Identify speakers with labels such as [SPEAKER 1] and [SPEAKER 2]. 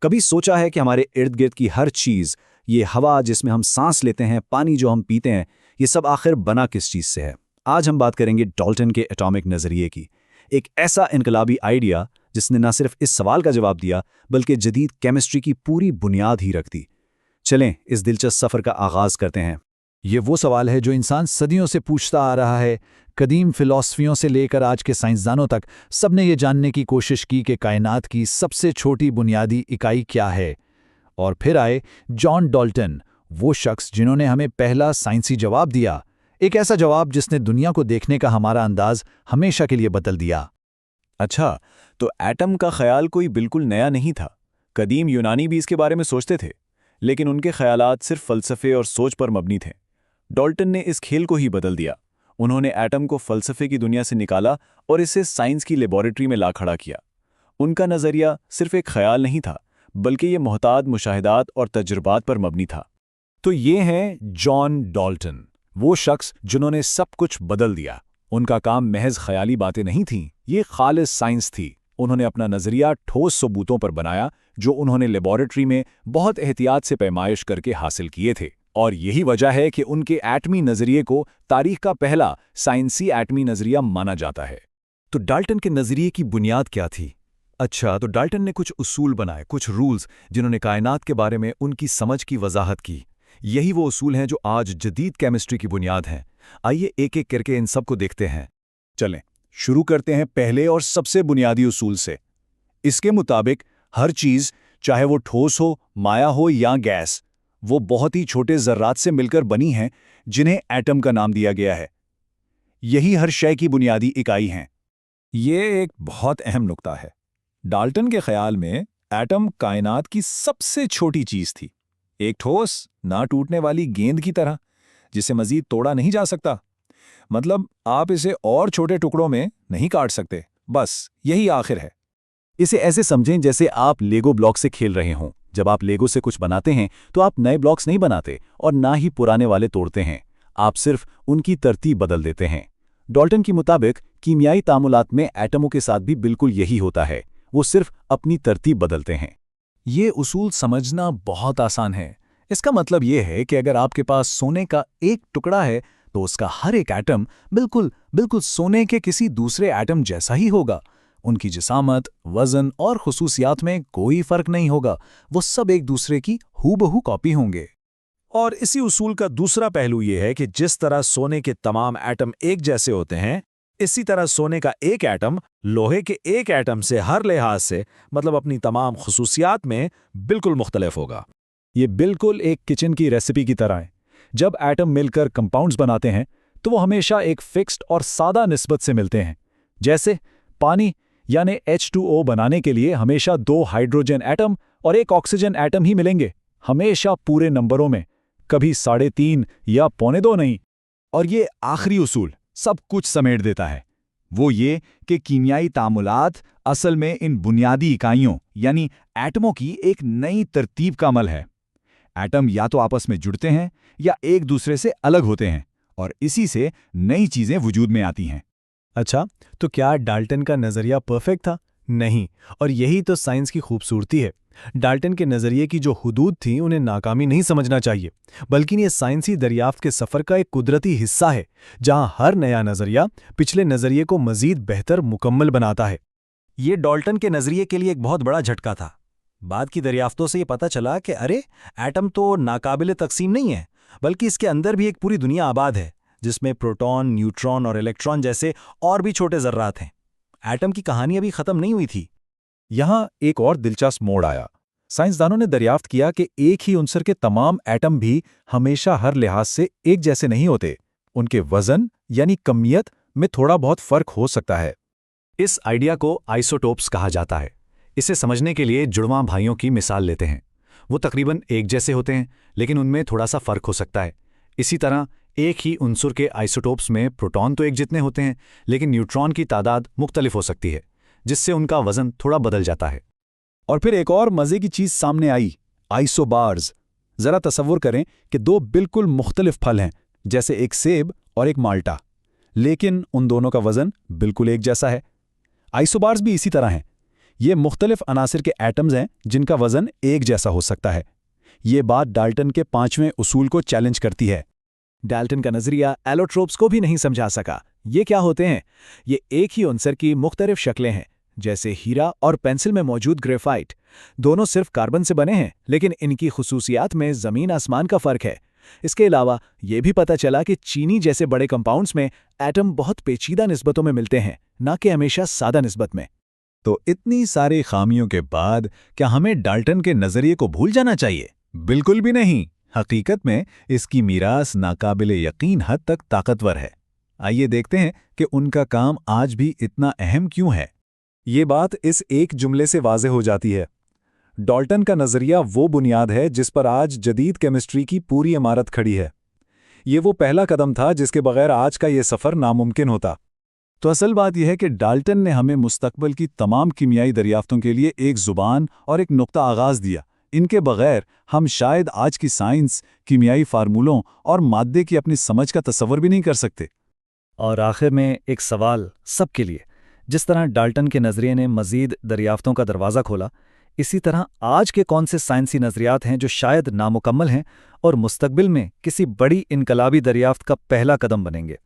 [SPEAKER 1] کبھی سوچا ہے کہ ہمارے ارد گرد کی ہر چیز، یہ ہوا جس میں ہم سانس لیتے ہیں، پانی جو ہم پیتے ہیں، یہ سب آخر بنا کس چیز سے ہے؟ آج ہم بات کریں گے ڈالٹن کے ایٹامک نظریے کی، ایک ایسا انقلابی آئیڈیا جس نے نہ صرف اس سوال کا جواب دیا بلکہ جدید کیمسٹری کی پوری بنیاد ہی رکھ دی۔ چلیں اس دلچسپ سفر کا آغاز کرتے ہیں۔
[SPEAKER 2] یہ وہ سوال ہے جو انسان صدیوں سے پوچھتا آ رہا ہے۔ قدیم فلسفیوں سے لے کر آج کے سائنسدانوں تک سب نے یہ جاننے کی کوشش کی کہ کائنات کی سب سے چھوٹی بنیادی اکائی کیا ہے۔ اور پھر آئے جان ڈالٹن، وہ شخص جنہوں نے ہمیں پہلا سائنسی جواب دیا، ایک ایسا جواب جس نے دنیا کو دیکھنے کا ہمارا انداز ہمیشہ کے لیے بدل دیا۔
[SPEAKER 1] اچھا، تو ایٹم کا خیال کوئی بالکل نیا نہیں تھا۔ قدیم یونانی بھی اس کے بارے میں سوچتے تھے، لیکن ان کے خیالات صرف فلسفے اور سوچ پر مبنی تھے۔ ڈالٹن نے اس کھیل کو ہی بدل دیا۔ انہوں نے ایٹم کو فلسفے کی دنیا سے نکالا اور اسے سائنس کی لیبارٹری میں لا کھڑا کیا۔ ان کا نظریہ صرف ایک خیال نہیں تھا، بلکہ یہ محتاط مشاہدات اور تجربات پر مبنی تھا۔
[SPEAKER 2] تو یہ ہیں جان ڈالٹن، وہ شخص جنہوں نے سب کچھ بدل دیا۔ ان کا کام محض خیالی باتیں نہیں تھیں، یہ خالص سائنس تھی۔ انہوں نے اپنا نظریہ ٹھوس ثبوتوں پر بنایا جو انہوں نے لیبارٹری میں بہت احتیاط سے پیمائش کر کے حاصل کیے تھے، اور یہی وجہ ہے کہ ان کے ایٹمی نظریے کو تاریخ کا پہلا سائنسی ایٹمی نظریہ مانا جاتا ہے۔
[SPEAKER 3] تو ڈالٹن کے نظریے کی بنیاد کیا تھی؟ اچھا، تو ڈالٹن نے کچھ اصول بنائے، کچھ رولز، جنہوں نے کائنات کے بارے میں ان کی سمجھ کی وضاحت کی۔ یہی وہ اصول ہیں جو آج جدید کیمسٹری کی بنیاد ہیں۔ آئیے ایک ایک کر کے ان سب کو دیکھتے ہیں۔
[SPEAKER 1] چلیں شروع کرتے ہیں پہلے اور سب سے بنیادی اصول سے۔ اس کے مطابق ہر چیز، چاہے وہ ٹھوس ہو، مائع ہو یا گیس، وہ بہت ہی چھوٹے ذرات سے مل کر بنی ہیں جنہیں ایٹم کا نام دیا گیا ہے۔ یہی ہر شے کی بنیادی اکائی ہیں۔
[SPEAKER 3] یہ ایک بہت اہم نقطہ ہے۔ ڈالٹن کے خیال میں ایٹم کائنات کی سب سے چھوٹی چیز تھی، ایک ٹھوس، نہ ٹوٹنے والی گیند کی طرح جسے مزید توڑا نہیں جا سکتا۔ مطلب آپ اسے اور چھوٹے ٹکڑوں میں نہیں کاٹ سکتے، بس یہی آخر ہے۔
[SPEAKER 1] اسے ایسے سمجھیں جیسے آپ لیگو بلاک سے کھیل رہے ہوں۔ جب آپ لیگو سے کچھ بناتے ہیں تو آپ نئے بلاکس نہیں بناتے اور نہ ہی پرانے والے توڑتے ہیں، آپ صرف ان کی ترتیب بدل دیتے ہیں۔ ڈالٹن کے مطابق کیمیائی تعاملات میں ایٹموں کے ساتھ بھی بالکل یہی ہوتا ہے، وہ صرف اپنی ترتیب بدلتے ہیں۔
[SPEAKER 2] یہ اصول سمجھنا بہت آسان ہے۔ اس کا مطلب یہ ہے کہ اگر آپ کے پاس سونے کا ایک ٹکڑا ہے تو اس کا ہر ایک ایٹم بالکل سونے کے کسی دوسرے ایٹم جیسا ہی ہوگا۔ ان کی جسامت، وزن اور خصوصیات میں کوئی فرق نہیں ہوگا، وہ سب ایک دوسرے کی ہو بہو کاپی ہوں گے۔
[SPEAKER 4] اور اسی اصول کا دوسرا پہلو یہ ہے کہ جس طرح سونے کے تمام ایٹم ایک جیسے ہوتے ہیں، اسی طرح سونے کا ایک ایٹم لوہے کے ایک ایٹم سے ہر لحاظ سے، مطلب اپنی تمام خصوصیات میں بالکل مختلف ہوگا۔
[SPEAKER 3] یہ بالکل ایک کچن کی ریسیپی کی طرح ہے۔ جب ایٹم مل کر کمپاؤنڈز بناتے ہیں تو وہ ہمیشہ ایک فکسڈ اور سادہ نسبت سے ملتے ہیں۔ جیسے پانی یعنی H2O بنانے کے لیے ہمیشہ 2 ہائیڈروجن ایٹم اور 1 آکسیجن ایٹم ہی ملیں گے، ہمیشہ پورے نمبروں میں، کبھی 3.5 یا 2.25 نہیں۔
[SPEAKER 2] اور یہ آخری اصول سب کچھ سمیٹ دیتا ہے، وہ یہ کہ کیمیائی تعاملات اصل میں ان بنیادی اکائیوں یعنی ایٹموں کی ایک نئی ترتیب کا عمل ہے۔ ایٹم یا تو آپس میں جڑتے ہیں یا ایک دوسرے سے الگ ہوتے ہیں، اور اسی سے نئی چیزیں وجود میں آتی ہیں۔
[SPEAKER 5] اچھا، تو کیا ڈالٹن کا نظریہ پرفیکٹ تھا؟ نہیں، اور یہی تو سائنس کی خوبصورتی ہے۔ ڈالٹن کے نظریے کی جو حدود تھیں انہیں ناکامی نہیں سمجھنا چاہیے، بلکہ یہ سائنسی دریافت کے سفر کا ایک قدرتی حصہ ہے، جہاں ہر نیا نظریہ پچھلے نظریے کو مزید بہتر مکمل بناتا ہے۔
[SPEAKER 4] یہ ڈالٹن کے نظریے کے لیے ایک بہت بڑا جھٹکا تھا۔ بعد کی دریافتوں سے یہ پتہ چلا کہ ایٹم تو ناقابل تقسیم نہیں ہے، بلکہ اس کے اندر بھی ایک پوری دنیا آباد ہے، جس میں پروٹون، نیوٹرون اور الیکٹران جیسے اور بھی چھوٹے ذرات ہیں۔ ایٹم کی کہانی ابھی ختم نہیں ہوئی تھی۔
[SPEAKER 3] یہاں ایک اور دلچسپ موڑ آیا۔ سائنسدانوں نے دریافت کیا کہ ایک ہی عنصر کے تمام ایٹم بھی ہمیشہ ہر لحاظ سے ایک جیسے نہیں ہوتے، ان کے وزن یعنی کمیت میں تھوڑا بہت فرق ہو سکتا ہے۔
[SPEAKER 1] اس آئیڈیا کو آئسوٹوپس کہا جاتا ہے۔ اسے سمجھنے کے لیے جڑواں بھائیوں کی مثال لیتے ہیں۔ وہ تقریباً ایک جیسے ہوتے ہیں، لیکن ان میں تھوڑا سا فرق ہو سکتا ہے۔ اسی طرح ایک ہی عنصر کے آئسوٹوپس میں پروٹون تو ایک جتنے ہوتے ہیں، لیکن نیوٹرون کی تعداد مختلف ہو سکتی ہے، جس سے ان کا وزن تھوڑا بدل جاتا ہے۔
[SPEAKER 3] اور پھر ایک اور مزے کی چیز سامنے آئی، آئسوبارز۔ ذرا تصور کریں کہ 2 بالکل مختلف پھل ہیں، جیسے ایک سیب اور ایک مالٹا، لیکن ان دونوں کا وزن بالکل ایک جیسا ہے۔ آئسوبارز بھی اسی طرح ہیں۔ یہ مختلف عناصر کے ایٹمز ہیں جن کا وزن ایک جیسا ہو سکتا ہے۔ یہ بات ڈالٹن کے 5ویں اصول کو چیلنج کرتی ہے۔ ڈالٹن کا نظریہ ایلوٹروپس کو بھی نہیں سمجھا سکا۔ یہ کیا ہوتے ہیں؟ یہ ایک ہی عنصر کی مختلف شکلیں ہیں، جیسے ہیرا اور پینسل میں موجود گریفائٹ۔ دونوں صرف کاربن سے بنے ہیں، لیکن ان کی خصوصیات میں زمین آسمان کا فرق ہے۔ اس کے علاوہ یہ بھی پتہ چلا کہ چینی جیسے بڑے کمپاؤنڈز میں ایٹم بہت پیچیدہ نسبتوں میں ملتے ہیں، نہ کہ ہمیشہ سادہ نسبت میں۔
[SPEAKER 2] تو اتنی ساری خامیوں کے بعد کیا ہمیں ڈالٹن کے نظریے کو بھول جانا چاہیے؟ بالکل بھی نہیں۔ حقیقت میں اس کی میراث ناقابل یقین حد تک طاقتور ہے۔ آئیے دیکھتے ہیں کہ ان کا کام آج بھی اتنا اہم کیوں ہے۔ یہ بات اس ایک جملے سے واضح ہو جاتی ہے۔ ڈالٹن کا نظریہ وہ بنیاد ہے جس پر آج جدید کیمسٹری کی پوری عمارت کھڑی ہے۔ یہ وہ پہلا قدم تھا جس کے بغیر آج کا یہ سفر ناممکن ہوتا۔
[SPEAKER 3] تو اصل بات یہ ہے کہ ڈالٹن نے ہمیں مستقبل کی تمام کیمیائی دریافتوں کے لیے ایک زبان اور ایک نقطہ آغاز دیا۔ ان کے بغیر ہم شاید آج کی سائنس، کیمیائی فارمولوں اور مادے کی اپنی سمجھ کا تصور بھی نہیں کر سکتے۔
[SPEAKER 5] اور آخر میں ایک سوال سب کے لیے، جس طرح ڈالٹن کے نظریے نے مزید دریافتوں کا دروازہ کھولا، اسی طرح آج کے کون سے سائنسی نظریات ہیں جو شاید نامکمل ہیں اور مستقبل میں کسی بڑی انقلابی دریافت کا پہلا قدم بنیں گے؟